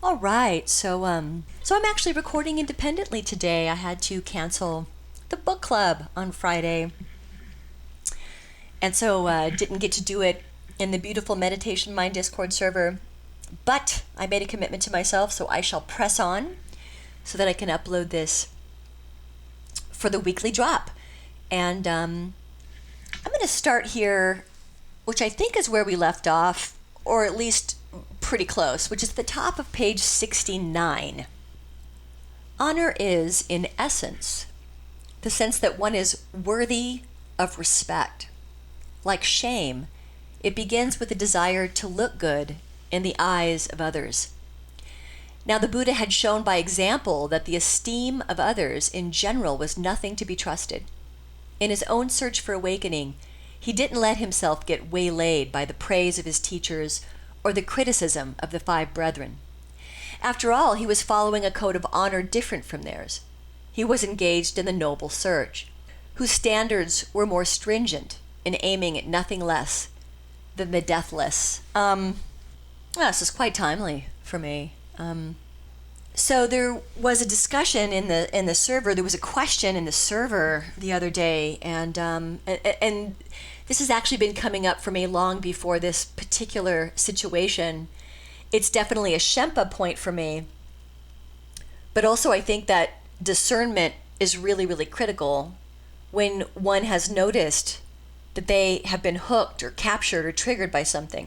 All right, so I'm actually recording independently today. I had to cancel the book club on Friday, and so didn't get to do it in the beautiful Meditation Mind Discord server. But I made a commitment to myself, so I shall press on so that I can upload this for the weekly drop. And I'm going to start here, which I think is where we left off, or at least pretty close, which is the top of page 69. Honor is, in essence, the sense that one is worthy of respect. Like shame, it begins with a desire to look good in the eyes of others. Now, the Buddha had shown by example that the esteem of others in general was nothing to be trusted. In his own search for awakening, he didn't let himself get waylaid by the praise of his teachers or the criticism of the five brethren. After all, he was following a code of honor different from theirs. He was engaged in the noble search, whose standards were more stringent in aiming at nothing less than the deathless. This is quite timely for me. So there was a discussion in the server. There was a question in the server the other day, and this has actually been coming up for me long before this particular situation. It's definitely a Shempa point for me, but also I think that discernment is really, really critical when one has noticed that they have been hooked or captured or triggered by something,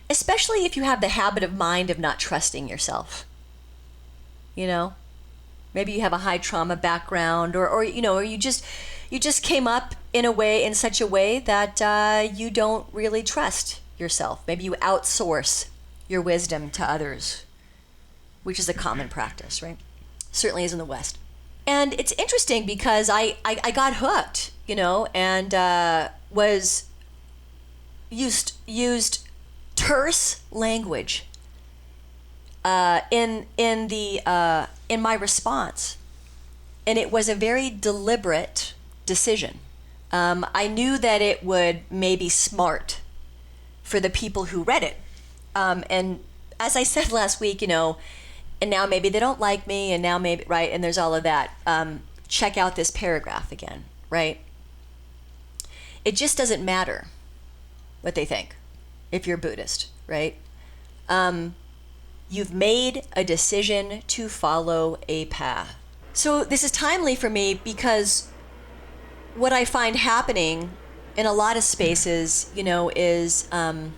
especially if you have the habit of mind of not trusting yourself. You know, maybe you have a high trauma background, or you just came up in such a way that you don't really trust yourself. Maybe you outsource your wisdom to others, which is a common practice, right? Certainly is in the West. And it's interesting because I got hooked, and was used terse language in my response, and it was a very deliberate decision. I knew that it would maybe smart for the people who read it, and as I said last week, and now maybe they don't like me, and now maybe right, and there's all of that. Check out this paragraph again, right? It just doesn't matter what they think if you're Buddhist, right? You've made a decision to follow a path. So this is timely for me because what I find happening in a lot of spaces, is that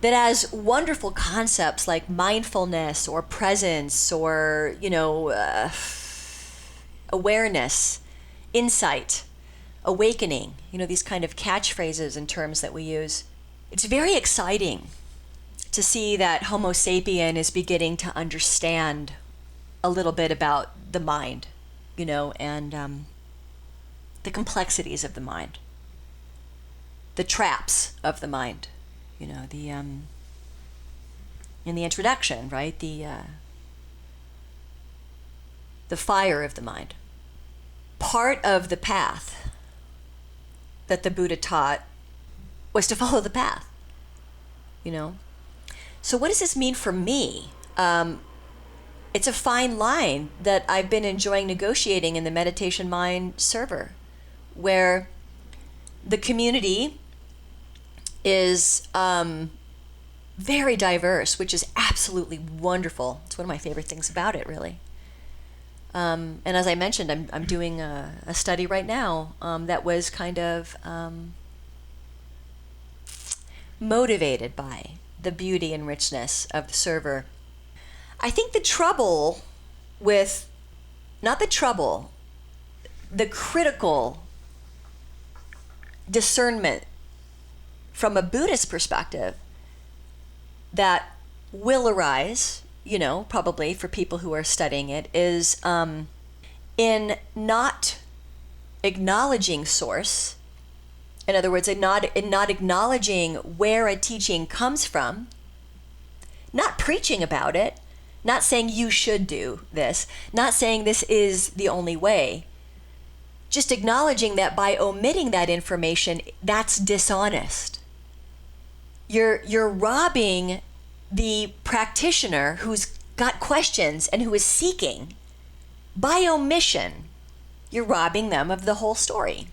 as wonderful concepts like mindfulness or presence or, awareness, insight, awakening, these kind of catchphrases and terms that we use, it's very exciting to see that Homo sapien is beginning to understand a little bit about the mind, and the complexities of the mind, the traps of the mind, in the introduction, right? The fire of the mind. Part of the path that the Buddha taught was to follow the path, So what does this mean for me? It's a fine line that I've been enjoying negotiating in the Meditation Mind server, where the community is very diverse, which is absolutely wonderful. It's one of my favorite things about it, really. And as I mentioned, I'm doing a study right now that was kind of motivated by the beauty and richness of the server. I think the critical discernment from a Buddhist perspective that will arise, probably for people who are studying it, is in not acknowledging source. In other words, in not acknowledging where a teaching comes from, not preaching about it, not saying you should do this, not saying this is the only way, just acknowledging that by omitting that information, that's dishonest. You're robbing the practitioner who's got questions and who is seeking, by omission, you're robbing them of the whole story.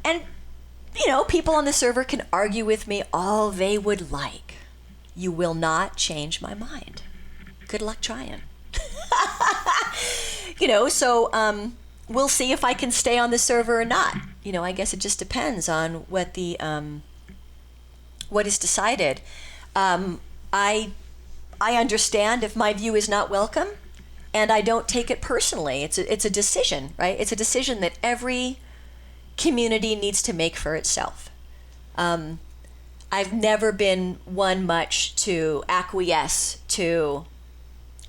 And, people on the server can argue with me all they would like. You will not change my mind. Good luck trying. So we'll see if I can stay on the server or not. I guess it just depends on what what is decided. I understand if my view is not welcome, and I don't take it personally. It's a decision, right? It's a decision that every community needs to make for itself. I've never been one much to acquiesce to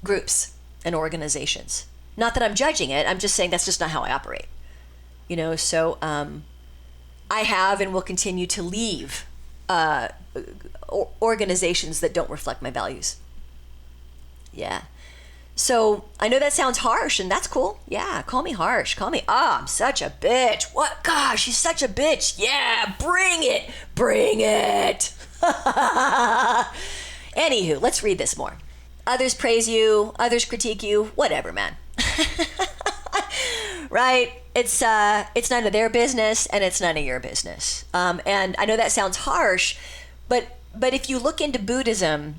groups and organizations. Not that I'm judging it, I'm just saying that's just not how I operate. So I have and will continue to leave organizations that don't reflect my values. Yeah. So I know that sounds harsh, and that's cool. Yeah, call me harsh. Call me, I'm such a bitch. What? Gosh, she's such a bitch. Yeah, bring it. Bring it. Anywho, let's read this more. Others praise you, others critique you, whatever, man. Right? It's none of their business, and it's none of your business. And I know that sounds harsh, but if you look into Buddhism,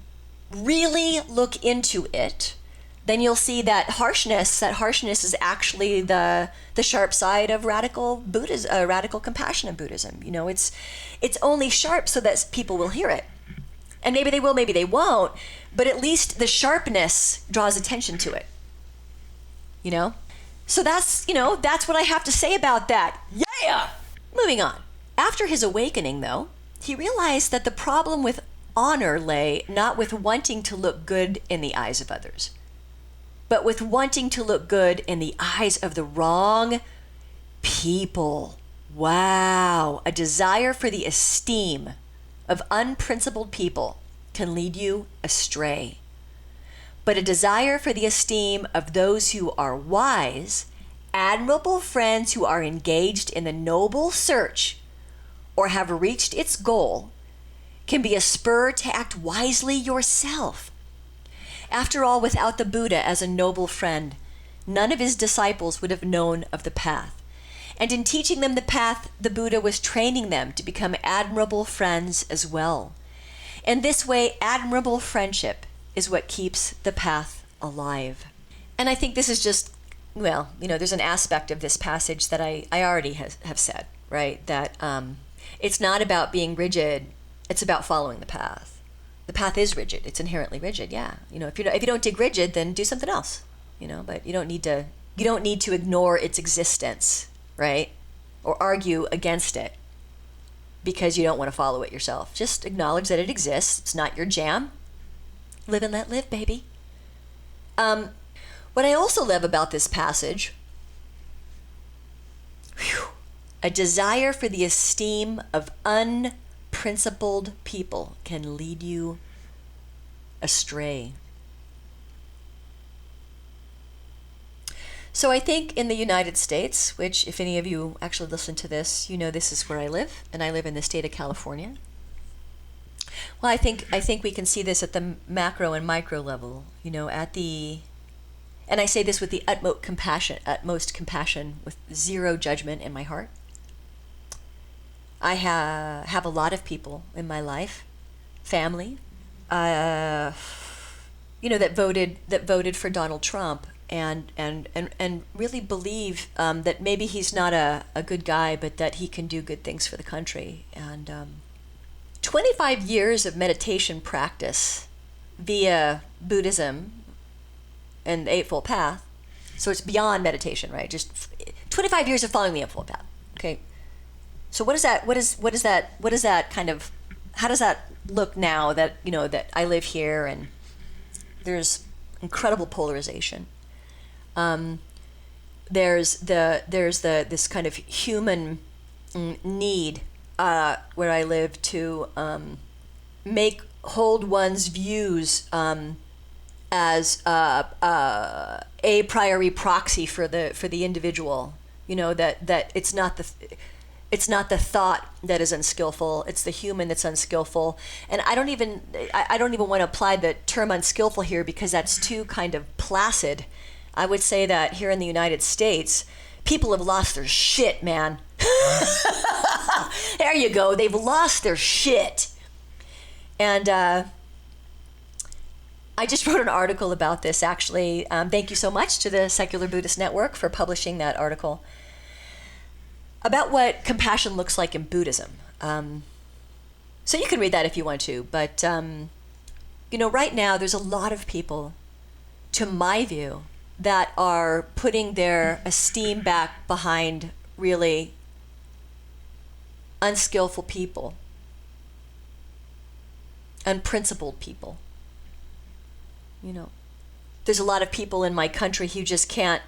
really look into it, then you'll see that harshness is actually the sharp side of radical Buddhism, radical compassionate Buddhism. It's only sharp so that people will hear it. And maybe they will, maybe they won't, but at least the sharpness draws attention to it. So that's what I have to say about that. Yeah! Moving on. After his awakening, though, he realized that the problem with honor lay not with wanting to look good in the eyes of others, but with wanting to look good in the eyes of the wrong people. Wow. A desire for the esteem of unprincipled people can lead you astray. But a desire for the esteem of those who are wise, admirable friends who are engaged in the noble search or have reached its goal can be a spur to act wisely yourself. After all, without the Buddha as a noble friend, none of his disciples would have known of the path. And in teaching them the path, the Buddha was training them to become admirable friends as well. In this way, admirable friendship is what keeps the path alive. And I think this is just, there's an aspect of this passage that I already have said, right? That it's not about being rigid, it's about following the path. The path is rigid, it's inherently rigid, yeah. If you don't dig rigid, then do something else, but you don't need to ignore its existence, right? Or argue against it because you don't want to follow it yourself. Just acknowledge that it exists. It's not your jam. Live and let live, baby. What I also love about this passage, a desire for the esteem of unprincipled people can lead you astray. So I think in the United States, which if any of you actually listen to this, this is where I live, and I live in the state of California. Well, I think we can see this at the macro and micro level, and I say this with the utmost compassion, with zero judgment in my heart. I have a lot of people in my life, family, that voted for Donald Trump, and really believe that maybe he's not a good guy, but that he can do good things for the country. And 25 years of meditation practice via Buddhism and the Eightfold Path, so it's beyond meditation, right? Just 25 years of following the Eightfold Path. Okay. So what is that kind of, how does that look now that, that I live here and there's incredible polarization? There's this kind of human need where I live to hold one's views as a priori proxy for the individual. That it's not It's not the thought that is unskillful. It's the human that's unskillful. And I don't even want to apply the term unskillful here because that's too kind of placid. I would say that here in the United States, people have lost their shit, man. There you go. They've lost their shit. And I just wrote an article about this, actually. Thank you so much to the Secular Buddhist Network for publishing that article about what compassion looks like in Buddhism. So you can read that if you want to. But, right now there's a lot of people, to my view, that are putting their esteem back behind really unskillful people, unprincipled people. There's a lot of people in my country who just can't,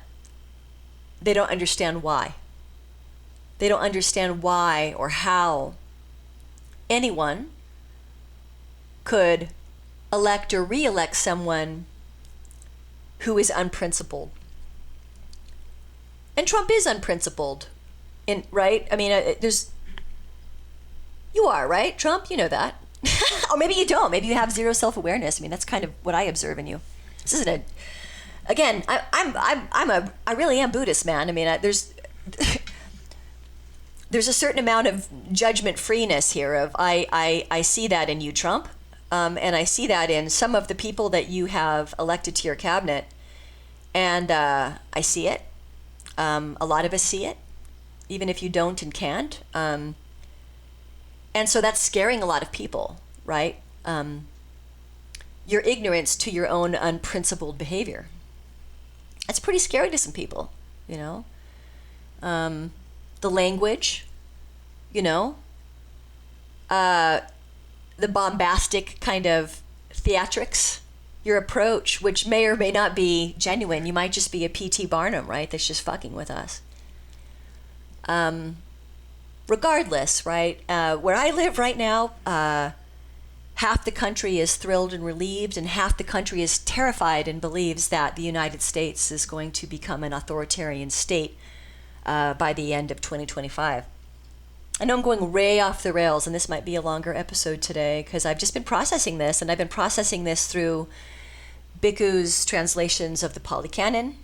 they don't understand why. They don't understand why or how anyone could elect or re-elect someone who is unprincipled. And Trump is unprincipled, right? I mean, you are, right, Trump? You know that. Or maybe you don't. Maybe you have zero self-awareness. I mean, that's kind of what I observe in you. This isn't again, I really am Buddhist, man. I mean, there's a certain amount of judgment freeness here of I see that in you, Trump, and I see that in some of the people that you have elected to your cabinet, and I see it. A lot of us see it, even if you don't and can't. And so that's scaring a lot of people, right? Your ignorance to your own unprincipled behavior. That's pretty scary to some people, the language, the bombastic kind of theatrics, your approach, which may or may not be genuine. You might just be a P.T. Barnum, right? That's just fucking with us. Regardless, right? Where I live right now, half the country is thrilled and relieved, and half the country is terrified and believes that the United States is going to become an authoritarian state by the end of 2025. I know I'm going way off the rails, and this might be a longer episode today because I've just been processing this, and I've been processing this through Bhikkhu's translations of the Pāli Canon,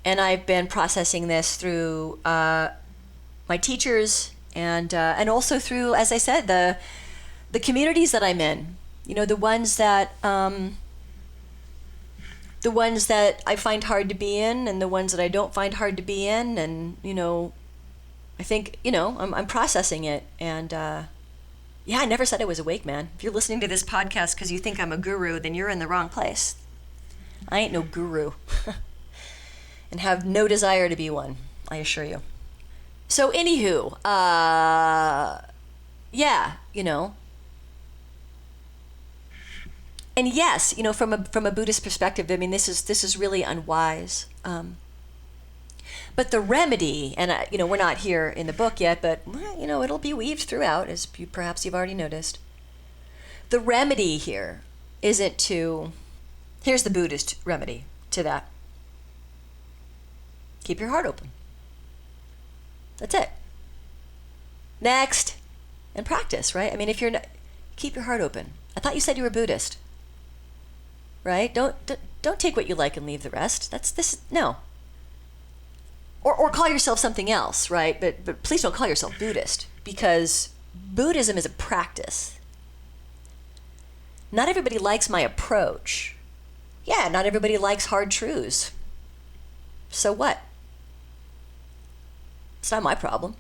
and I've been processing this through my teachers and also through, as I said, the communities that I'm in. The ones that I find hard to be in, and the ones that I don't find hard to be in, and I think I'm processing it, and I never said I was awake, man. If you're listening to this podcast because you think I'm a guru, then you're in the wrong place. I ain't no guru, and have no desire to be one, I assure you. So anywho, and yes, from a Buddhist perspective, I mean, this is really unwise. But the remedy, and we're not here in the book yet, but it'll be weaved throughout, as perhaps you've already noticed. The remedy here isn't to. Here's the Buddhist remedy to that. Keep your heart open. That's it. Next, and practice, right? I mean, if you're not, keep your heart open. I thought you said you were Buddhist. Right? Don't take what you like and leave the rest. No. Or call yourself something else, right? But please don't call yourself Buddhist, because Buddhism is a practice. Not everybody likes my approach. Yeah, not everybody likes hard truths. So what? It's not my problem.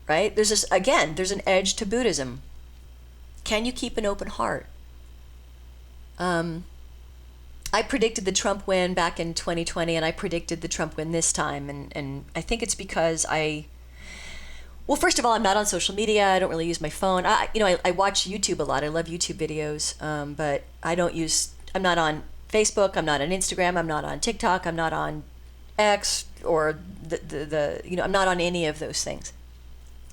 Right? There's an edge to Buddhism. Can you keep an open heart? I predicted the Trump win back in 2020, and I predicted the Trump win this time, and I think it's because well, first of all, I'm not on social media. I don't really use my phone. I watch YouTube a lot. I love YouTube videos, but I'm not on Facebook. I'm not on Instagram. I'm not on TikTok. I'm not on X or I'm not on any of those things,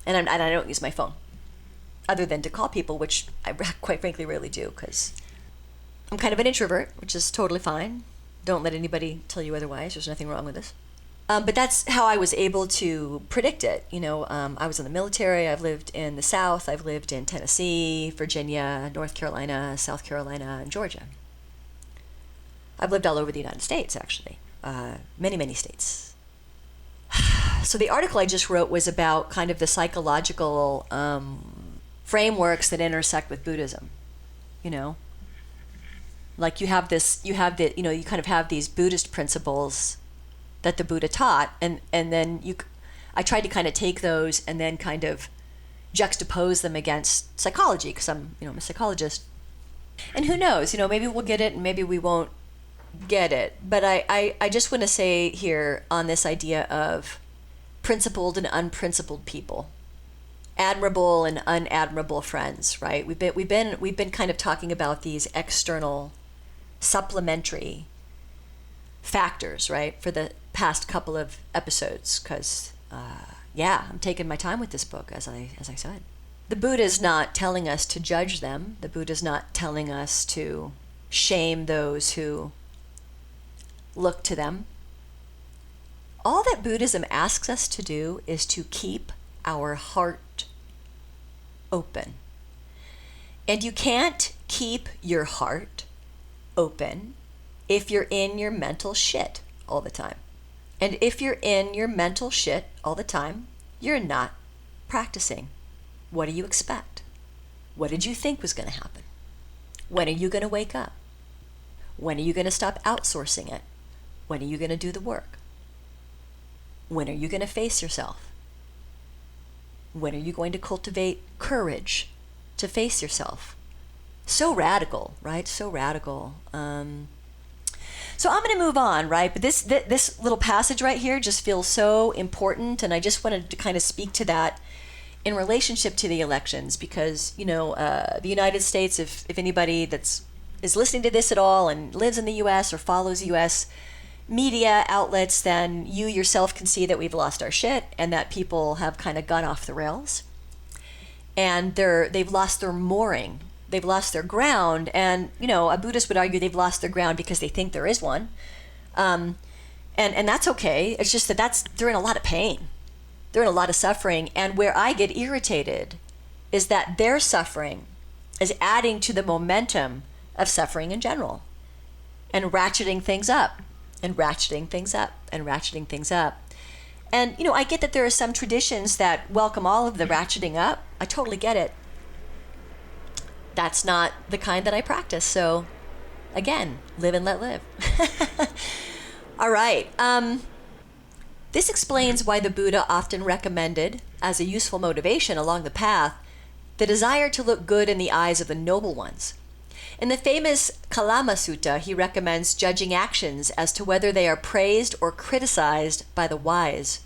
and I don't use my phone, other than to call people, which I quite frankly rarely do, because I'm kind of an introvert, which is totally fine. Don't let anybody tell you otherwise. There's nothing wrong with this. But that's how I was able to predict it. I was in the military. I've lived in the South. I've lived in Tennessee, Virginia, North Carolina, South Carolina, and Georgia. I've lived all over the United States, actually. Many, many states. So the article I just wrote was about kind of the psychological frameworks that intersect with Buddhism. Like you kind of have these Buddhist principles that the Buddha taught, and then I tried to kind of take those and then kind of juxtapose them against psychology, because I'm a psychologist. And who knows, maybe we'll get it and maybe we won't get it. But I just want to say here on this idea of principled and unprincipled people, admirable and unadmirable friends, right? We've been kind of talking about these external supplementary factors, right, for the past couple of episodes, because I'm taking my time with this book, as I said. The Buddha's not telling us to judge them. The Buddha's not telling us to shame those who look to them. All that Buddhism asks us to do is to keep our heart open. And you can't keep your heart open if you're in your mental shit all the time. And if you're in your mental shit all the time, you're not practicing. What do you expect? What did you think was going to happen? When are you going to wake up? When are you going to stop outsourcing it? When are you going to do the work? When are you going to face yourself? When are you going to cultivate courage to face yourself? So radical, right? So radical. So I'm going to move on, right? But this little passage right here just feels so important, and I just wanted to kind of speak to that in relationship to the elections, because the United States, if anybody is listening to this at all and lives in the U.S. or follows U.S. media outlets, then you yourself can see that we've lost our shit and that people have kind of gone off the rails, and they've lost their mooring. They've lost their ground, and a Buddhist would argue they've lost their ground because they think there is one, and that's okay. It's just that they're in a lot of pain, they're in a lot of suffering, and where I get irritated is that their suffering is adding to the momentum of suffering in general, and ratcheting things up, and ratcheting things up, and ratcheting things up. And I get that there are some traditions that welcome all of the ratcheting up. I totally get it. That's not the kind that I practice. So again, live and let live. All right. This explains why the Buddha often recommended, as a useful motivation along the path, the desire to look good in the eyes of the noble ones. In the famous Kalama Sutta, he recommends judging actions as to whether they are praised or criticized by the wise.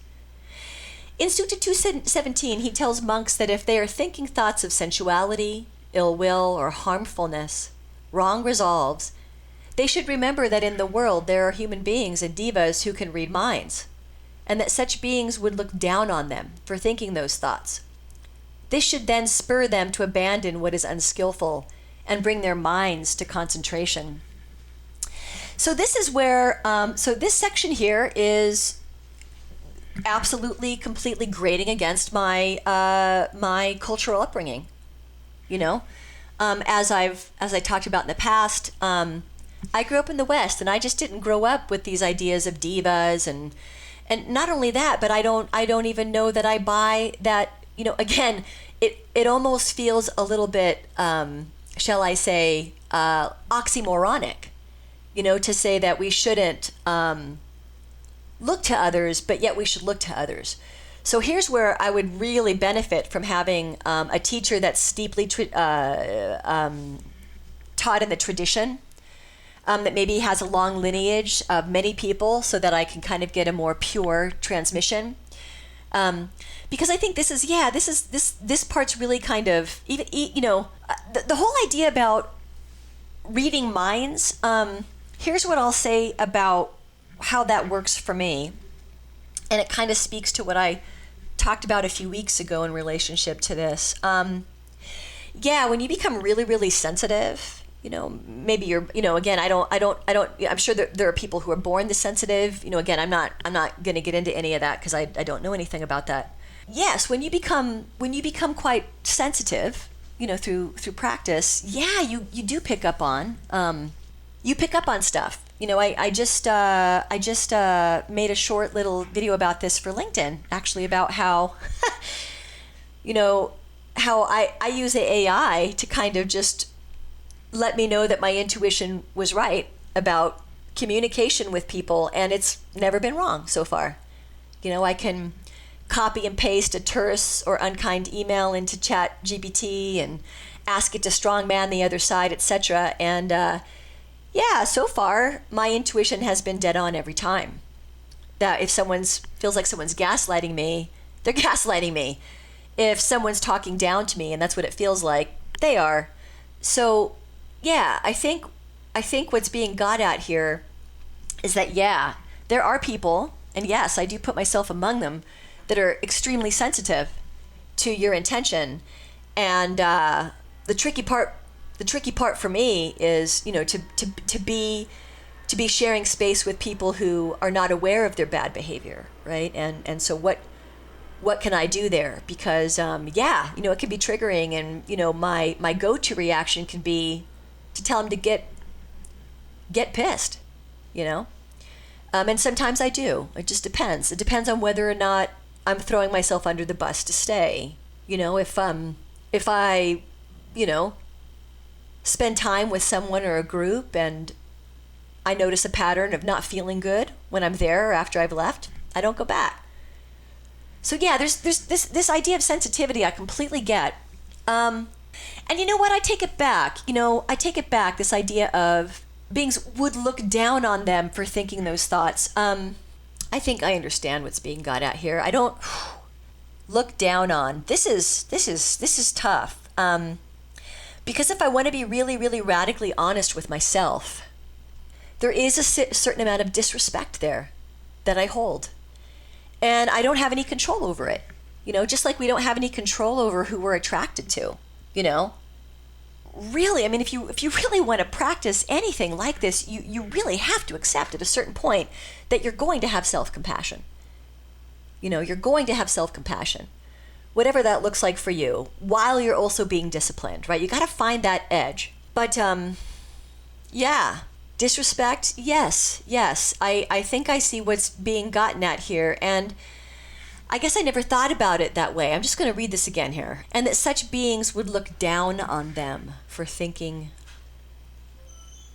In Sutta 217, he tells monks that if they are thinking thoughts of sensuality, ill will, or harmfulness, wrong resolves, they should remember that in the world there are human beings and devas who can read minds, and that such beings would look down on them for thinking those thoughts. This should then spur them to abandon what is unskillful and bring their minds to concentration. So this is where, this section here is absolutely, completely grating against my my cultural upbringing. As I talked about in the past, I grew up in the West, and I just didn't grow up with these ideas of divas, and not only that, but I don't even know that I buy that. Again, it almost feels a little bit, shall I say, oxymoronic, to say that we shouldn't look to others, but yet we should look to others. So here's where I would really benefit from having a teacher that's deeply taught in the tradition, that maybe has a long lineage of many people, so that I can kind of get a more pure transmission. Because I think this part's really kind of, even the whole idea about reading minds. Here's what I'll say about how that works for me, and it kind of speaks to what I talked about a few weeks ago in relationship to this. When you become really, really sensitive, maybe you're, again, I'm sure that there are people who are born this sensitive. Again, I'm not going to get into any of that because I don't know anything about that. Yes, when you become quite sensitive, through practice, yeah, you do pick up on, stuff. I just made a short little video about this for LinkedIn, actually, about how, how I use the AI to kind of just let me know that my intuition was right about communication with people, and it's never been wrong so far. I can copy and paste a terse or unkind email into Chat GPT and ask it to strongman the other side, etc. And yeah, so far my intuition has been dead on every time. That if feels like someone's gaslighting me, they're gaslighting me. If someone's talking down to me, and that's what it feels like, they are. So yeah, I think what's being got at here is that, yeah, there are people, and yes, I do put myself among them, that are extremely sensitive to your intention. And the tricky part for me is, to be sharing space with people who are not aware of their bad behavior, right? And so what can I do there? Because yeah, it can be triggering, and my go-to reaction can be to tell them to get pissed, and sometimes I do. It just depends. It depends on whether or not I'm throwing myself under the bus to stay. If I spend time with someone or a group and I notice a pattern of not feeling good when I'm there or after I've left, I don't go back. So yeah, there's this idea of sensitivity I completely get. And you know what? I take it back. This idea of beings would look down on them for thinking those thoughts. I think I understand what's being got at here. I don't look down on. This is tough. Because if I want to be really, really radically honest with myself, there is a certain amount of disrespect there that I hold. And I don't have any control over it. Just like we don't have any control over who we're attracted to, Really, I mean, if you really want to practice anything like this, you really have to accept at a certain point that you're going to have self-compassion. You're going to have self-compassion, whatever that looks like for you, while you're also being disciplined, right? You got to find that edge. But yeah, disrespect, yes. I think I see what's being gotten at here, and I guess I never thought about it that way. I'm just going to read this again here. And that such beings would look down on them for thinking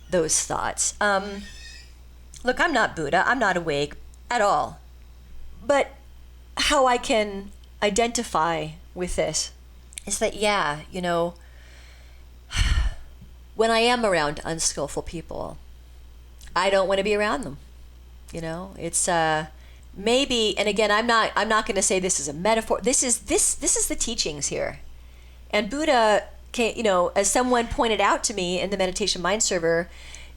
those thoughts. Look, I'm not Buddha. I'm not awake at all. But how I can identify with this is that, yeah, when I am around unskillful people, I don't want to be around them. It's maybe, and again, I'm not going to say this is a metaphor. This is the teachings here. And Buddha, as someone pointed out to me in the Meditation Mind Server,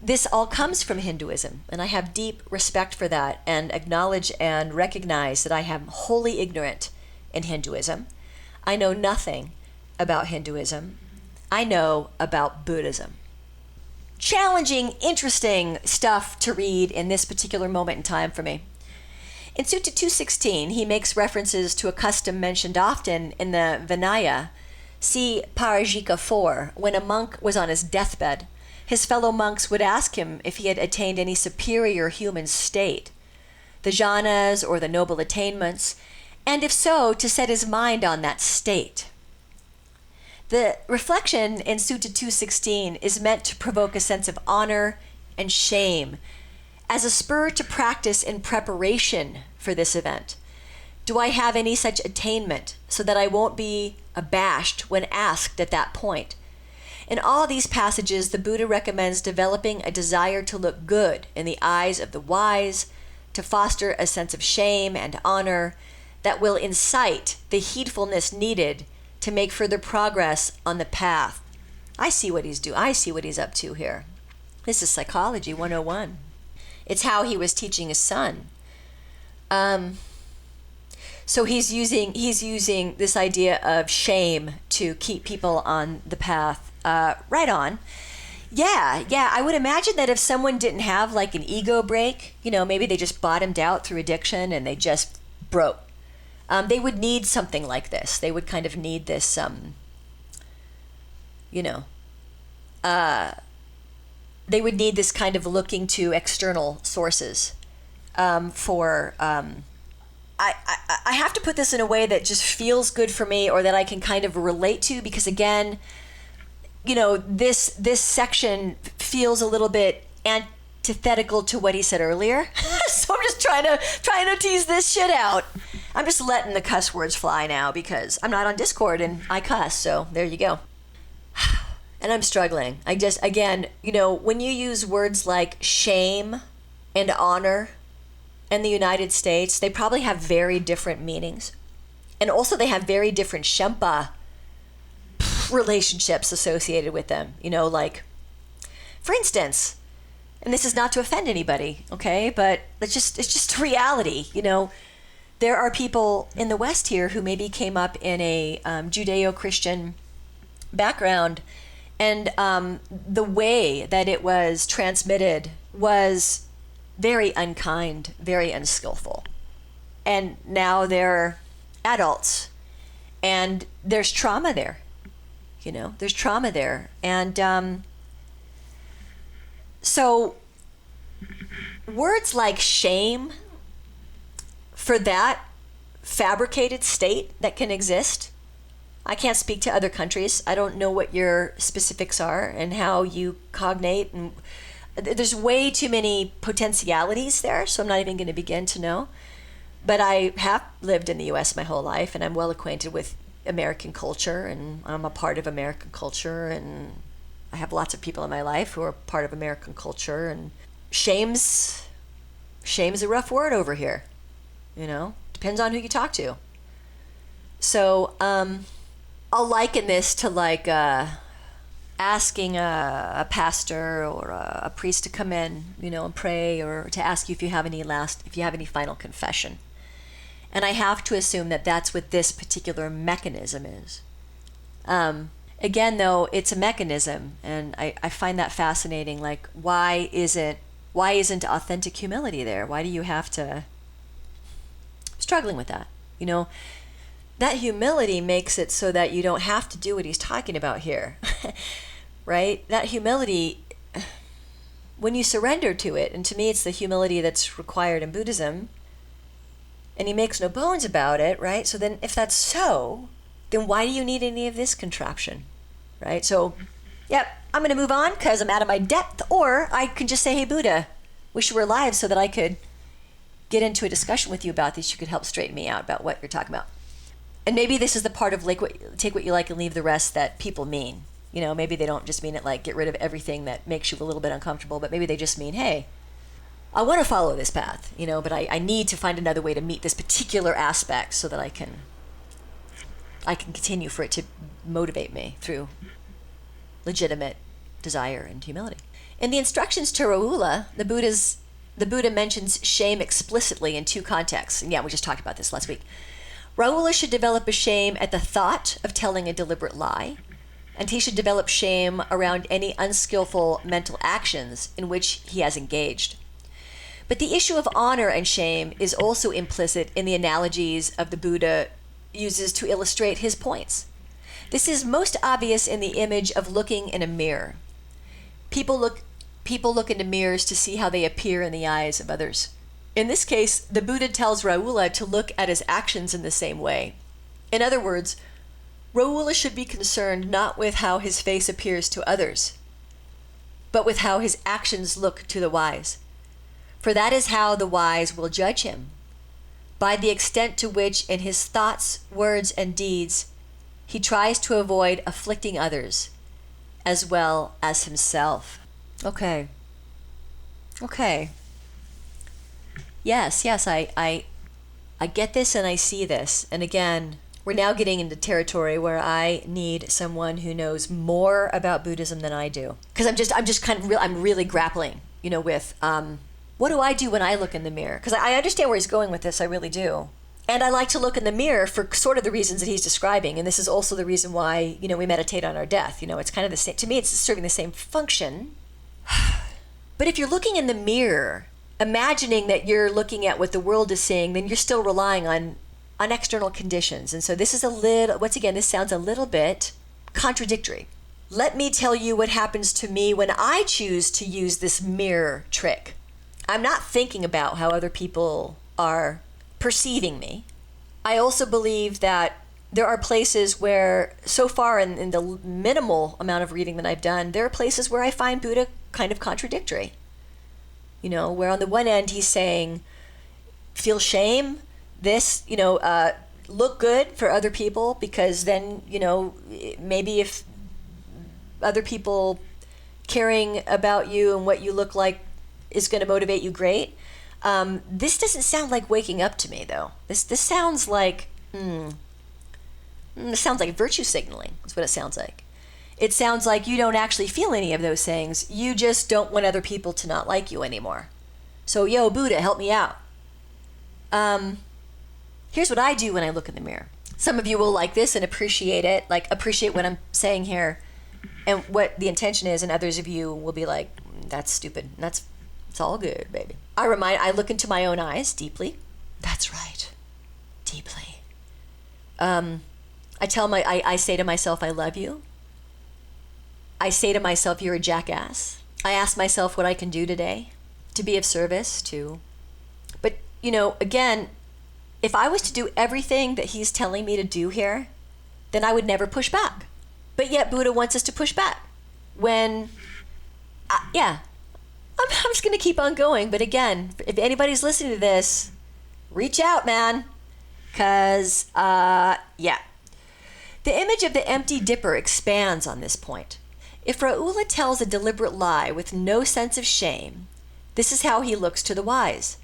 this all comes from Hinduism, and I have deep respect for that, and acknowledge and recognize that I am wholly ignorant in Hinduism. I know nothing about Hinduism. I know about Buddhism. Challenging, interesting stuff to read in this particular moment in time for me. In Sutta 216, he makes references to a custom mentioned often in the Vinaya. See Parajika 4, when a monk was on his deathbed, his fellow monks would ask him if he had attained any superior human state, the jhanas or the noble attainments, and if so, to set his mind on that state. The reflection in Sutta 216 is meant to provoke a sense of honor and shame as a spur to practice in preparation for this event. Do I have any such attainment so that I won't be abashed when asked at that point? In all these passages, the Buddha recommends developing a desire to look good in the eyes of the wise, to foster a sense of shame and honor that will incite the heedfulness needed to make further progress on the path. I see what he's doing. I see what he's up to here. This is Psychology 101. It's how he was teaching his son. So he's using this idea of shame to keep people on the path. Right on. Yeah. I would imagine that if someone didn't have like an ego break, maybe they just bottomed out through addiction and they just broke. They would need something like this. They would kind of need this, they would need this kind of looking to external sources for. I have to put this in a way that just feels good for me, or that I can kind of relate to, because again, this section feels a little bit antithetical to what he said earlier. So I'm just trying to tease this shit out. I'm just letting the cuss words fly now because I'm not on Discord and I cuss. So there you go. And I'm struggling. Again, when you use words like shame and honor in the United States, they probably have very different meanings. And also they have very different Shempa relationships associated with them. Like, for instance, and this is not to offend anybody, okay? But it's just a reality, There are people in the West here who maybe came up in a Judeo-Christian background, and the way that it was transmitted was very unkind, very unskillful. And now they're adults, and there's trauma there. There's trauma there. And so words like shame, for that fabricated state that can exist, I can't speak to other countries. I don't know what your specifics are and how you cognate, and there's way too many potentialities there, so I'm not even going to begin to know. But I have lived in the US my whole life, and I'm well acquainted with American culture, and I'm a part of American culture, and I have lots of people in my life who are part of American culture, and shame's a rough word over here. Depends on who you talk to. So I'll liken this to like asking a pastor or a priest to come in, and pray, or to ask you if you have any final confession. And I have to assume that that's what this particular mechanism is. Again, though, it's a mechanism, and I find that fascinating. Like, why isn't authentic humility there? Why do you have to? Struggling with that, that humility makes it so that you don't have to do what he's talking about here. Right? That humility, when you surrender to it, and to me it's the humility that's required in Buddhism, and he makes no bones about it, right? So then if that's so, then why do you need any of this contraption, right? So, yep, I'm going to move on because I'm out of my depth, or I can just say, hey, Buddha, wish you were alive so that I could get into a discussion with you about this. You could help straighten me out about what you're talking about. And maybe this is the part of like take what you like and leave the rest that people mean. Maybe they don't just mean it like get rid of everything that makes you a little bit uncomfortable, but maybe they just mean, hey, I want to follow this path, but I need to find another way to meet this particular aspect so that I can continue for it to motivate me through legitimate desire and humility. In the instructions to Rahula, the Buddha mentions shame explicitly in two contexts. And yeah, we just talked about this last week. Rahula should develop a shame at the thought of telling a deliberate lie, and he should develop shame around any unskillful mental actions in which he has engaged. But the issue of honor and shame is also implicit in the analogies of the Buddha uses to illustrate his points. This is most obvious in the image of looking in a mirror. People look into mirrors to see how they appear in the eyes of others. In this case, the Buddha tells Rahula to look at his actions in the same way. In other words, Rahula should be concerned not with how his face appears to others, but with how his actions look to the wise. For that is how the wise will judge him, by the extent to which in his thoughts, words, and deeds he tries to avoid afflicting others as well as himself. Okay. Yes, I get this and I see this. And again, we're now getting into territory where I need someone who knows more about Buddhism than I do. Because I'm just kind of I'm really grappling, with what do I do when I look in the mirror? Because I understand where he's going with this, I really do. And I like to look in the mirror for sort of the reasons that he's describing. And this is also the reason why, we meditate on our death. It's kind of the same. To me, it's serving the same function. But if you're looking in the mirror, imagining that you're looking at what the world is seeing, then you're still relying on external conditions. And so this is once again, this sounds a little bit contradictory. Let me tell you what happens to me when I choose to use this mirror trick. I'm not thinking about how other people are perceiving me. I also believe that there are places where, so far in the minimal amount of reading that I've done, there are places where I find Buddha kind of contradictory. Where on the one end he's saying, feel shame, look good for other people, because then, maybe if other people caring about you and what you look like is going to motivate you, great. This doesn't sound like waking up to me, though. This sounds like, it sounds like virtue signaling. That's what it sounds like. It sounds like you don't actually feel any of those things. You just don't want other people to not like you anymore. So, yo, Buddha, help me out. Here's what I do when I look in the mirror. Some of you will like this and appreciate it, appreciate what I'm saying here and what the intention is, and others of you will be like, that's stupid. It's all good, baby. I look into my own eyes deeply. That's right. Deeply. I say to myself, I love you. I say to myself, you're a jackass. I ask myself what I can do today to be of service to. But, again, if I was to do everything that he's telling me to do here, then I would never push back. But yet Buddha wants us to push back. I'm just going to keep on going. But again, if anybody's listening to this, reach out, man. Because, The image of the empty dipper expands on this point. If Raula tells a deliberate lie with no sense of shame, this is how he looks to the wise.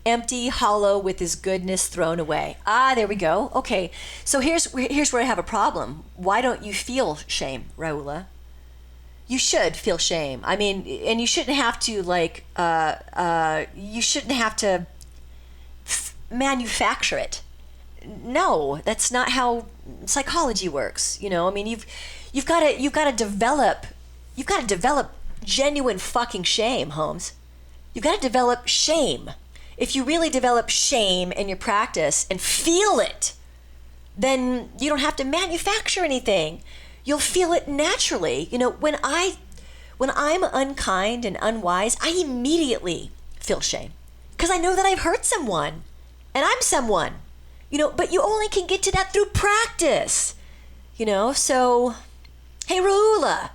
Empty, hollow, with his goodness thrown away. There we go. Okay, so here's where I have a problem. Why don't you feel shame, Raula? You should feel shame. I mean, and you shouldn't have to manufacture it. No, that's not how psychology works. I mean, you've got to develop genuine fucking shame, Holmes. You've got to develop shame. If you really develop shame in your practice and feel it, then you don't have to manufacture anything. You'll feel it naturally. When I'm unkind and unwise, I immediately feel shame because I know that I've hurt someone and I'm someone, but you only can get to that through practice, so, hey, Raula,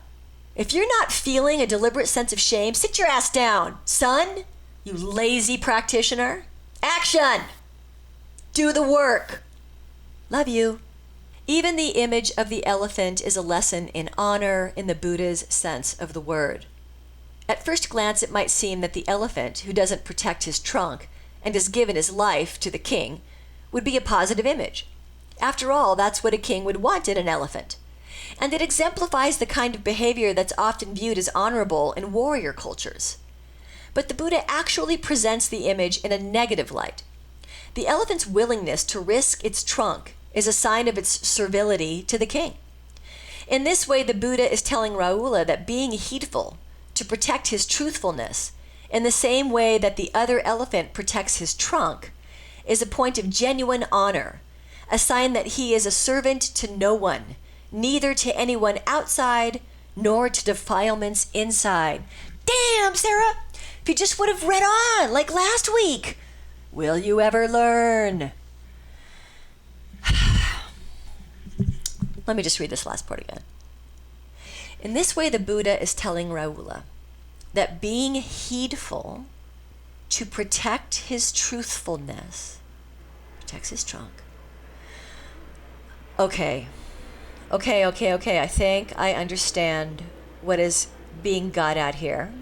if you're not feeling a deliberate sense of shame, sit your ass down, son, you lazy practitioner. Action! Do the work. Love you. Even the image of the elephant is a lesson in honor in the Buddha's sense of the word. At first glance, it might seem that the elephant, who doesn't protect his trunk and has given his life to the king, would be a positive image. After all, that's what a king would want in an elephant. And it exemplifies the kind of behavior that's often viewed as honorable in warrior cultures. But the Buddha actually presents the image in a negative light. The elephant's willingness to risk its trunk is a sign of its servility to the king. In this way, the Buddha is telling Raula that being heedful to protect his truthfulness, in the same way that the other elephant protects his trunk, is a point of genuine honor, a sign that he is a servant to no one, neither to anyone outside nor to defilements inside. Damn, Sarah! If you just would have read on, like last week. Will you ever learn? Let me just read this last part again. In this way, the Buddha is telling Raula that being heedful to protect his truthfulness protects his trunk. Okay. I think I understand what is being got at here.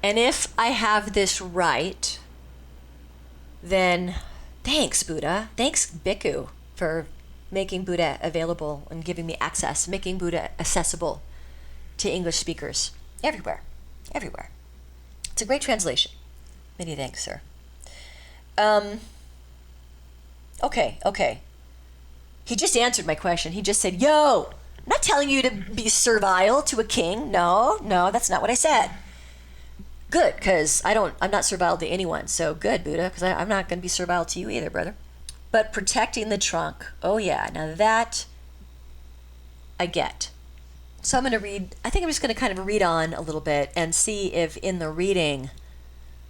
And if I have this right, then thanks, Buddha. Thanks, Bhikkhu, for making Buddha available and giving me access, making Buddha accessible to English speakers everywhere. It's a great translation. Many thanks, sir. Okay. He just answered my question. He just said, yo, I'm not telling you to be servile to a king. No, that's not what I said. Good, because I'm not servile to anyone. So good, Buddha, because I'm not going to be servile to you either, brother. But protecting the trunk. Oh, yeah. Now that I get. So I'm going to read. I think I'm just going to kind of read on a little bit and see if in the reading,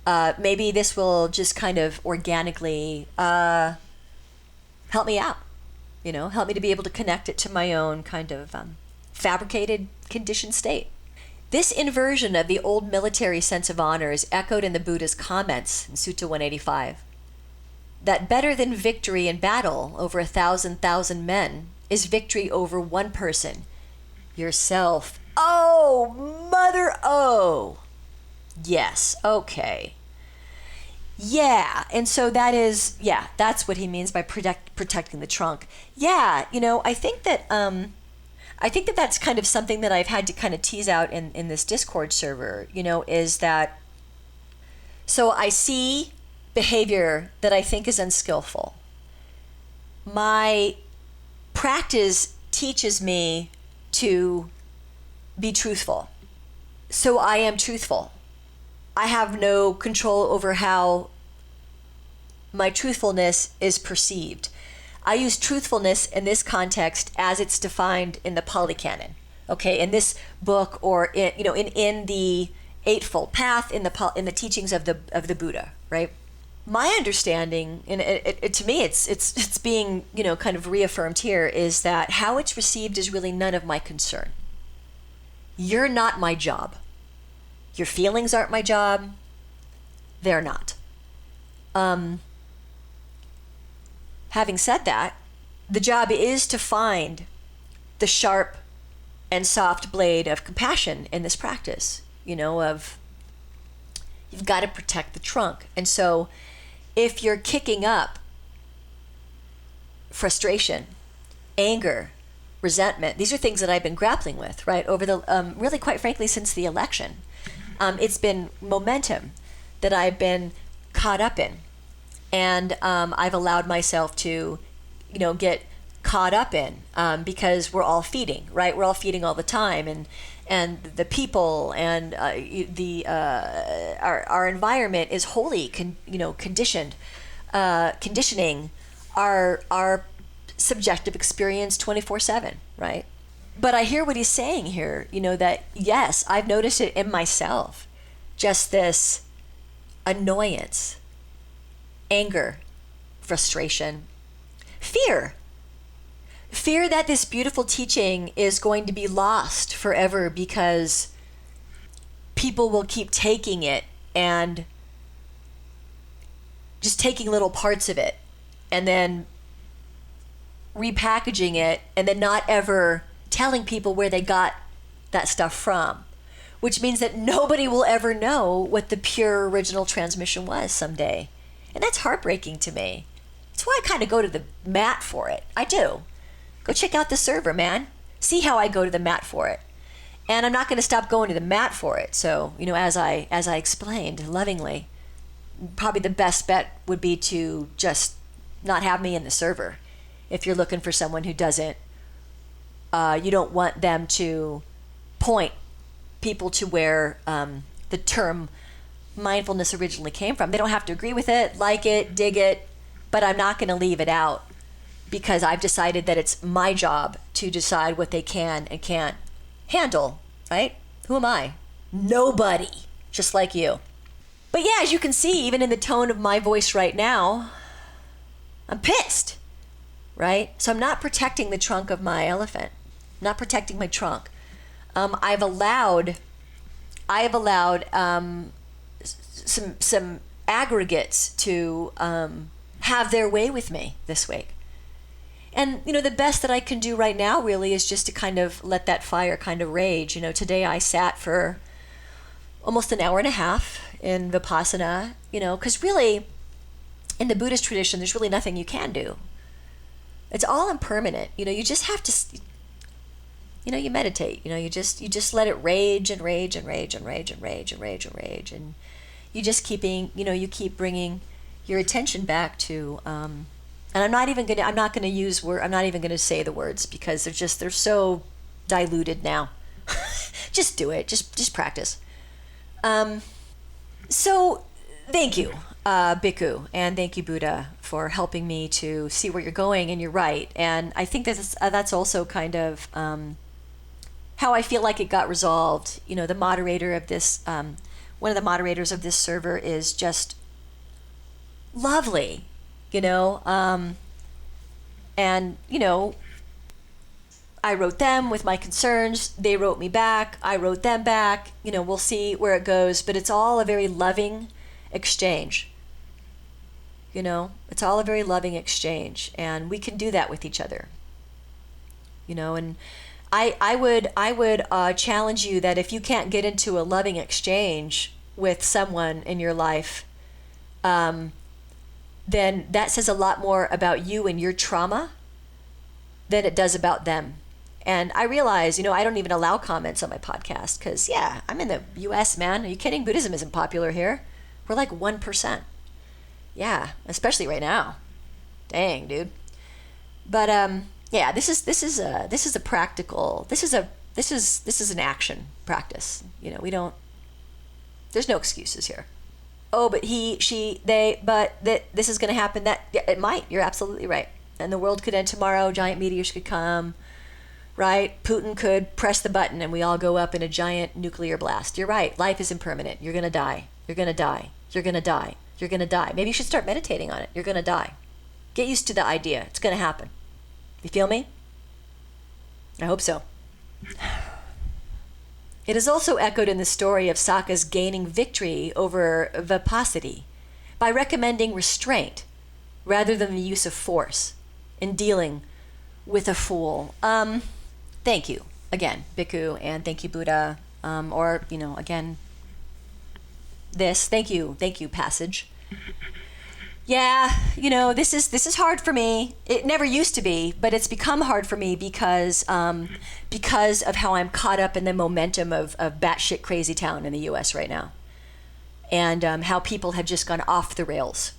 maybe this will just kind of organically help me out. Help me to be able to connect it to my own kind of fabricated, conditioned state. This inversion of the old military sense of honor is echoed in the Buddha's comments in Sutta 185. That better than victory in battle over 1,000 men is victory over one person, yourself. Oh, mother, oh. Yes, okay. Yeah, and so that's what he means by protecting the trunk. Yeah, I think that that's kind of something that I've had to kind of tease out in this Discord server, is that, so I see behavior that I think is unskillful. My practice teaches me to be truthful. So I am truthful. I have no control over how my truthfulness is perceived. I use truthfulness in this context as it's defined in the Pāli Canon, okay, in this book, or in the Eightfold Path, in the teachings of the Buddha, right? My understanding, and to me, it's being kind of reaffirmed here, is that how it's received is really none of my concern. You're not my job. Your feelings aren't my job. They're not. Having said that, the job is to find the sharp and soft blade of compassion in this practice, of you've got to protect the trunk. And so if you're kicking up frustration, anger, resentment, these are things that I've been grappling with, right, over the, really quite frankly, since the election. It's been momentum that I've been caught up in. And I've allowed myself to, get caught up in because we're all feeding, right? We're all feeding all the time, and the people and our environment is wholly conditioning our subjective experience 24/7, right? But I hear what he's saying here, that yes, I've noticed it in myself, just this annoyance, anger, frustration, fear that this beautiful teaching is going to be lost forever because people will keep taking it and just taking little parts of it and then repackaging it and then not ever telling people where they got that stuff from, which means that nobody will ever know what the pure original transmission was someday. And that's heartbreaking to me. That's why I kind of go to the mat for it. I do. Go check out the server, man. See how I go to the mat for it. And I'm not going to stop going to the mat for it. So, as I explained lovingly, probably the best bet would be to just not have me in the server. If you're looking for someone who doesn't, you don't want them to point people to where the term mindfulness originally came from. They don't have to agree with it, like it, dig it, but I'm not going to leave it out because I've decided that it's my job to decide what they can and can't handle, right? Who am I? Nobody, just like you. But yeah, as you can see, even in the tone of my voice right now, I'm pissed, right? So I'm not protecting the trunk of my elephant. I'm not protecting my trunk. I've allowed some aggregates to have their way with me this week. And, the best that I can do right now really is just to kind of let that fire kind of rage. Today I sat for almost an hour and a half in Vipassana, because really in the Buddhist tradition, there's really nothing you can do. It's all impermanent. You just have to, you meditate, you just let it rage and rage and rage and rage and rage and rage and rage. And you just you keep bringing your attention back to And I'm not even going to say the words because they're so diluted now. Just do it. Just practice. So thank you, Bhikkhu, and thank you, Buddha, for helping me to see where you're going, and you're right. And I think that's also kind of how I feel like it got resolved. You know, the moderator of this, one of the moderators of this server is just lovely, you know, and, you know, I wrote them with my concerns. They wrote me back. I wrote them back. You know, we'll see where it goes, but it's all a very loving exchange. You know, it's all a very loving exchange, and we can do that with each other. You know, and I would challenge you that if you can't get into a loving exchange with someone in your life, then that says a lot more about you and your trauma than it does about them. And I realize, you know, I don't even allow comments on my podcast because, yeah, I'm in the U.S., man. Are you kidding? Buddhism isn't popular here. We're like 1%. Yeah, especially right now. Dang, dude. But yeah, this is an action practice. You know, there's no excuses here. Oh, but he, she, they, but this is going to happen. That, yeah, it might. You're absolutely right. And the world could end tomorrow. Giant meteors could come, right? Putin could press the button and we all go up in a giant nuclear blast. You're right. Life is impermanent. You're going to die. You're going to die. You're going to die. You're going to die. Maybe you should start meditating on it. You're going to die. Get used to the idea. It's going to happen. You feel me? I hope so. It is also echoed in the story of Sakka's gaining victory over Vipassati by recommending restraint rather than the use of force in dealing with a fool. Thank you again, Bhikkhu, and thank you, Buddha. Or, you know, again, thank you, passage. Yeah, you know, this is hard for me. It never used to be, but it's become hard for me because of how I'm caught up in the momentum of batshit crazy town in the U.S. right now, and how people have just gone off the rails.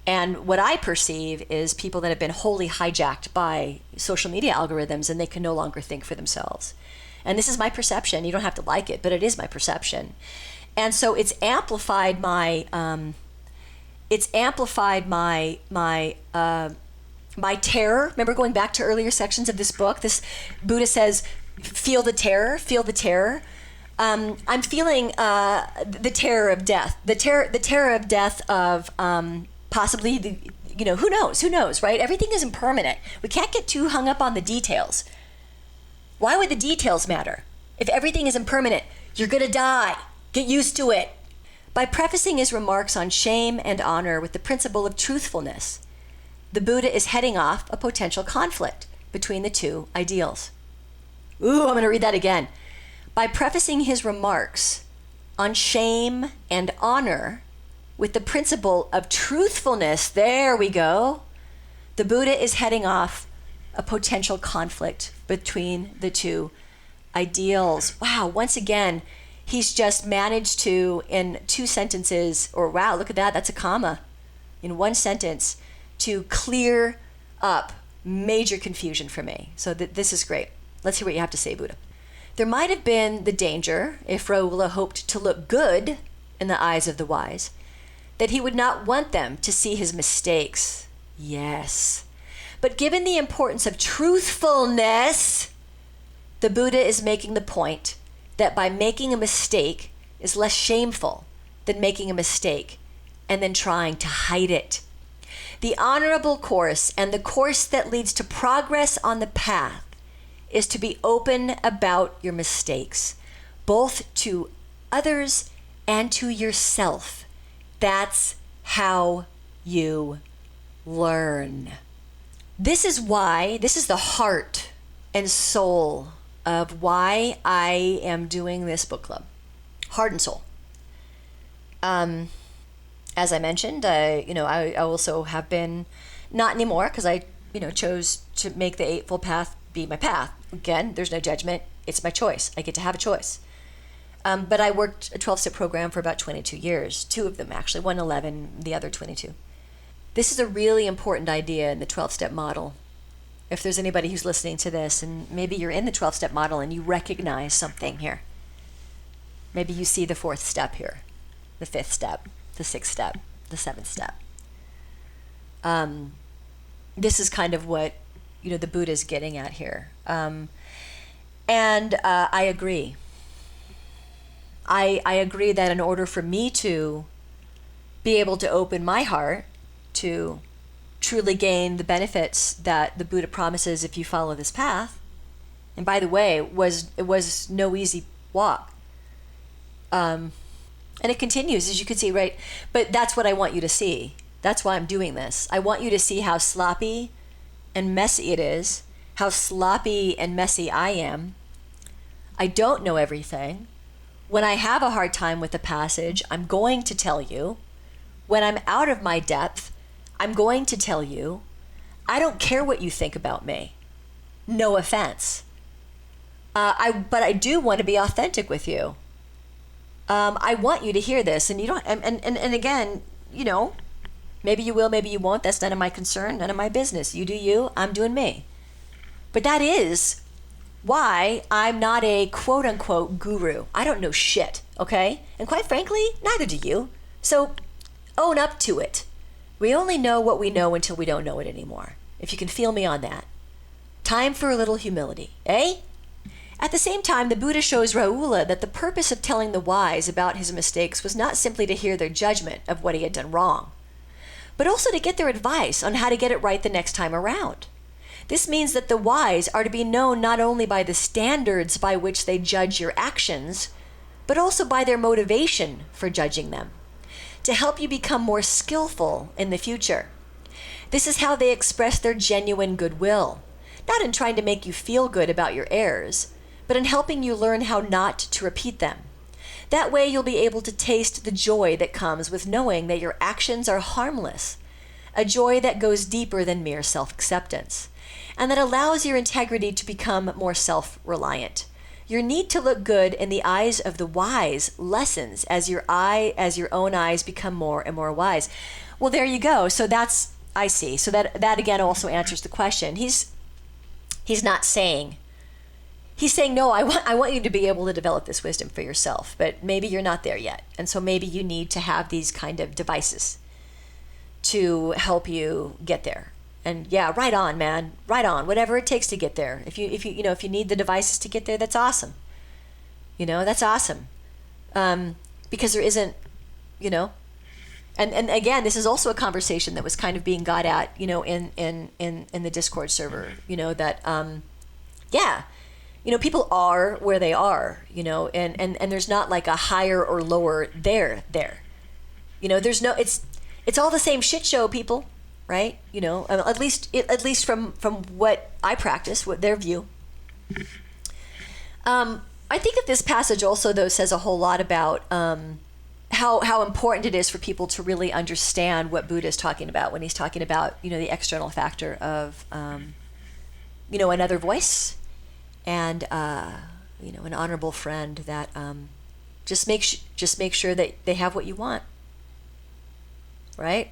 And what I perceive is people that have been wholly hijacked by social media algorithms, and they can no longer think for themselves. And this is my perception. You don't have to like it, but it is my perception. And so it's amplified my my terror. Remember, going back to earlier sections of this book, this Buddha says, feel the terror, feel the terror. I'm feeling the terror of death, the terror of death of possibly you know, who knows, right? Everything is impermanent. We can't get too hung up on the details. Why would the details matter? If everything is impermanent, you're gonna die. Get used to it. By prefacing his remarks on shame and honor with the principle of truthfulness, the Buddha is heading off a potential conflict between the two ideals. Ooh, I'm going to read that again. By prefacing his remarks on shame and honor with the principle of truthfulness, there we go, the Buddha is heading off a potential conflict between the two ideals. Wow, once again, he's just managed to, in 2 sentences, or wow, look at that, that's a comma, in 1 sentence, to clear up major confusion for me. So this is great. Let's hear what you have to say, Buddha. There might have been the danger, if Rahula hoped to look good in the eyes of the wise, that he would not want them to see his mistakes. Yes. But given the importance of truthfulness, the Buddha is making the point that by making a mistake is less shameful than making a mistake and then trying to hide it. The honorable course and the course that leads to progress on the path is to be open about your mistakes, both to others and to yourself. That's how you learn. This is the heart and soul of why I am doing this book club. Heart and soul. As I mentioned, I also have been, not anymore, because I, chose to make the Eightfold Path be my path. Again, there's no judgment. It's my choice. I get to have a choice. But I worked a 12-step program for about 22 years. 2 of them, actually. 1 11, the other 22. This is a really important idea in the 12-step model. If there's anybody who's listening to this and maybe you're in the 12-step model and you recognize something here. Maybe you see the 4th step here, the 5th step, the 6th step, the 7th step. This is kind of what, the Buddha's getting at here. And I agree. I agree that in order for me to be able to open my heart to truly gain the benefits that the Buddha promises if you follow this path, and by the way, it was no easy walk. And it continues, as you can see, right? But that's what I want you to see. That's why I'm doing this. I want you to see how sloppy and messy it is, how sloppy and messy I am. I don't know everything. When I have a hard time with the passage, I'm going to tell you. When I'm out of my depth, I'm going to tell you. I don't care what you think about me. No offense. But I do want to be authentic with you. I want you to hear this, and you don't. And again, maybe you will, maybe you won't. That's none of my concern, none of my business. You do you. I'm doing me. But that is why I'm not a quote unquote guru. I don't know shit. Okay, and quite frankly, neither do you. So own up to it. We only know what we know until we don't know it anymore. If you can feel me on that. Time for a little humility, eh? At the same time, the Buddha shows Rahula that the purpose of telling the wise about his mistakes was not simply to hear their judgment of what he had done wrong, but also to get their advice on how to get it right the next time around. This means that the wise are to be known not only by the standards by which they judge your actions, but also by their motivation for judging them, to help you become more skillful in the future. This is how they express their genuine goodwill, not in trying to make you feel good about your errors, but in helping you learn how not to repeat them. That way you'll be able to taste the joy that comes with knowing that your actions are harmless, a joy that goes deeper than mere self-acceptance, and that allows your integrity to become more self-reliant. Your need to look good in the eyes of the wise lessens as your own eyes become more and more wise. Well, there you go. So that's, I see. So that again also answers the question. He's not saying, he's saying, no, I want you to be able to develop this wisdom for yourself, but maybe you're not there yet. And so maybe you need to have these kind of devices to help you get there. And yeah, right on, man, right on, whatever it takes to get there. If you need the devices to get there, that's awesome. That's awesome. Because there isn't, and again, this is also a conversation that was kind of being got at, in the Discord server, that, people are where they are, and there's not like a higher or lower there. There's no, it's all the same shit show, people. Right? At least from what I practice, what their view. I think that this passage also, though, says a whole lot about how important it is for people to really understand what Buddha is talking about when he's talking about, the external factor of, another voice and, an honorable friend that just make sure that they have what you want. Right?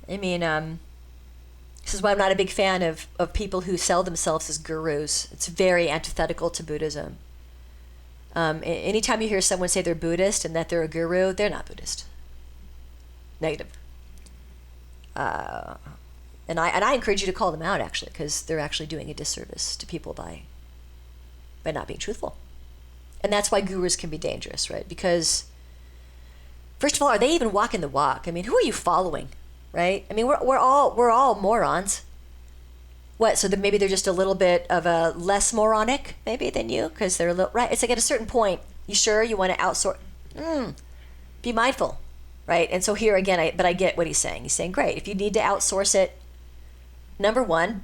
I mean, this is why I'm not a big fan of people who sell themselves as gurus. It's very antithetical to Buddhism. Anytime you hear someone say they're Buddhist and that they're a guru, they're not Buddhist. Negative. And I encourage you to call them out, actually, because they're actually doing a disservice to people by not being truthful. And that's why gurus can be dangerous, right? Because, first of all, are they even walking the walk? I mean, who are you following? Right? I mean, we're all morons. What? So that maybe they're just a little bit of a less moronic, maybe, than you, because they're a little, right? It's like at a certain point, you sure you want to outsource? Be mindful, right? And so here again, I get what he's saying. He's saying, great, if you need to outsource it, number one,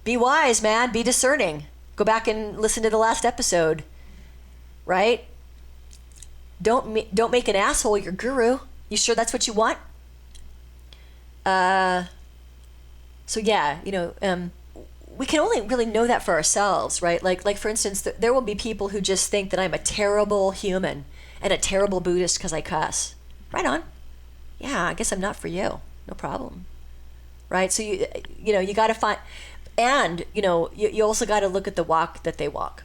be wise, man. Be discerning. Go back and listen to the last episode, right? Don't make an asshole your guru. You sure that's what you want? So yeah, we can only really know that for ourselves, right? Like for instance, there will be people who just think that I'm a terrible human and a terrible Buddhist because I cuss. Right on. yeah, I guess I'm not for you. No problem. Right? So you got to find, and you also got to look at the walk that they walk.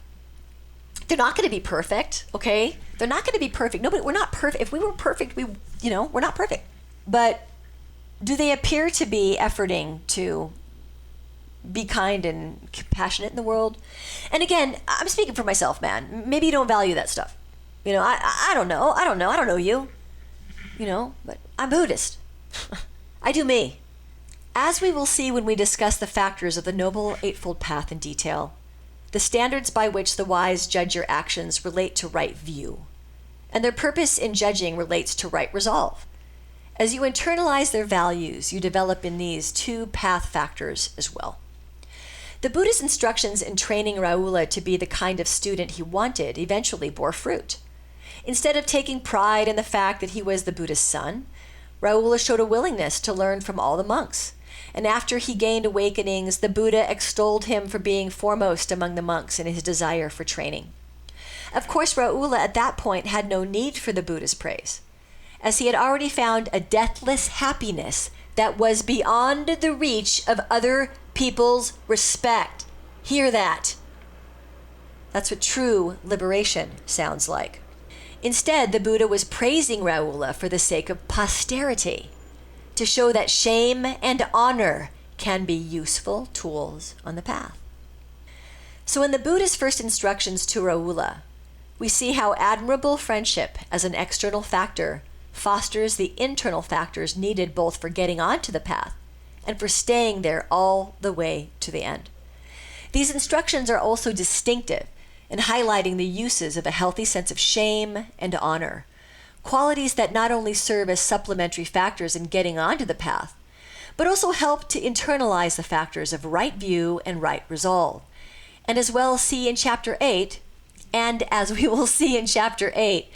They're not going to be perfect, okay? They're not going to be perfect. We're not perfect. If we were perfect, we're not perfect. But do they appear to be efforting to be kind and compassionate in the world? And again, I'm speaking for myself, man. Maybe you don't value that stuff. I don't know. I don't know you. But I'm Buddhist. I do me. As we will see when we discuss the factors of the Noble Eightfold Path in detail, the standards by which the wise judge your actions relate to right view, and their purpose in judging relates to right resolve. As you internalize their values, you develop in these two path factors as well. The Buddha's instructions in training Rahula to be the kind of student he wanted eventually bore fruit. Instead of taking pride in the fact that he was the Buddha's son, Rahula showed a willingness to learn from all the monks. And after he gained awakenings, the Buddha extolled him for being foremost among the monks in his desire for training. Of course, Rahula at that point had no need for the Buddha's praise, as he had already found a deathless happiness that was beyond the reach of other people's respect. Hear that. That's what true liberation sounds like. Instead, the Buddha was praising Rahula for the sake of posterity, to show that shame and honor can be useful tools on the path. So in the Buddha's first instructions to Rahula, we see how admirable friendship as an external factor fosters the internal factors needed both for getting onto the path and for staying there all the way to the end. These instructions are also distinctive in highlighting the uses of a healthy sense of shame and honor, qualities that not only serve as supplementary factors in getting onto the path, but also help to internalize the factors of right view and right resolve. And as well see in Chapter 8, and as we will see in Chapter 8,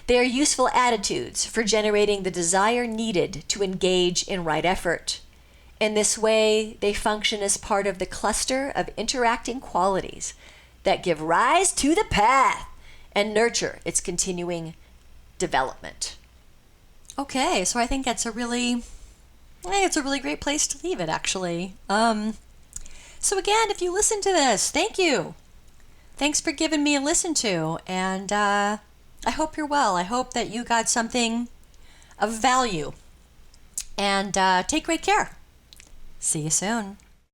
they are useful attitudes for generating the desire needed to engage in right effort. In this way, they function as part of the cluster of interacting qualities that give rise to the path and nurture its continuing development. Okay, so I think that's a really great place to leave it, actually. So again, if you listen to this, thank you. Thanks for giving me a listen to, and I hope you're well. I hope that you got something of value. And take great care. See you soon.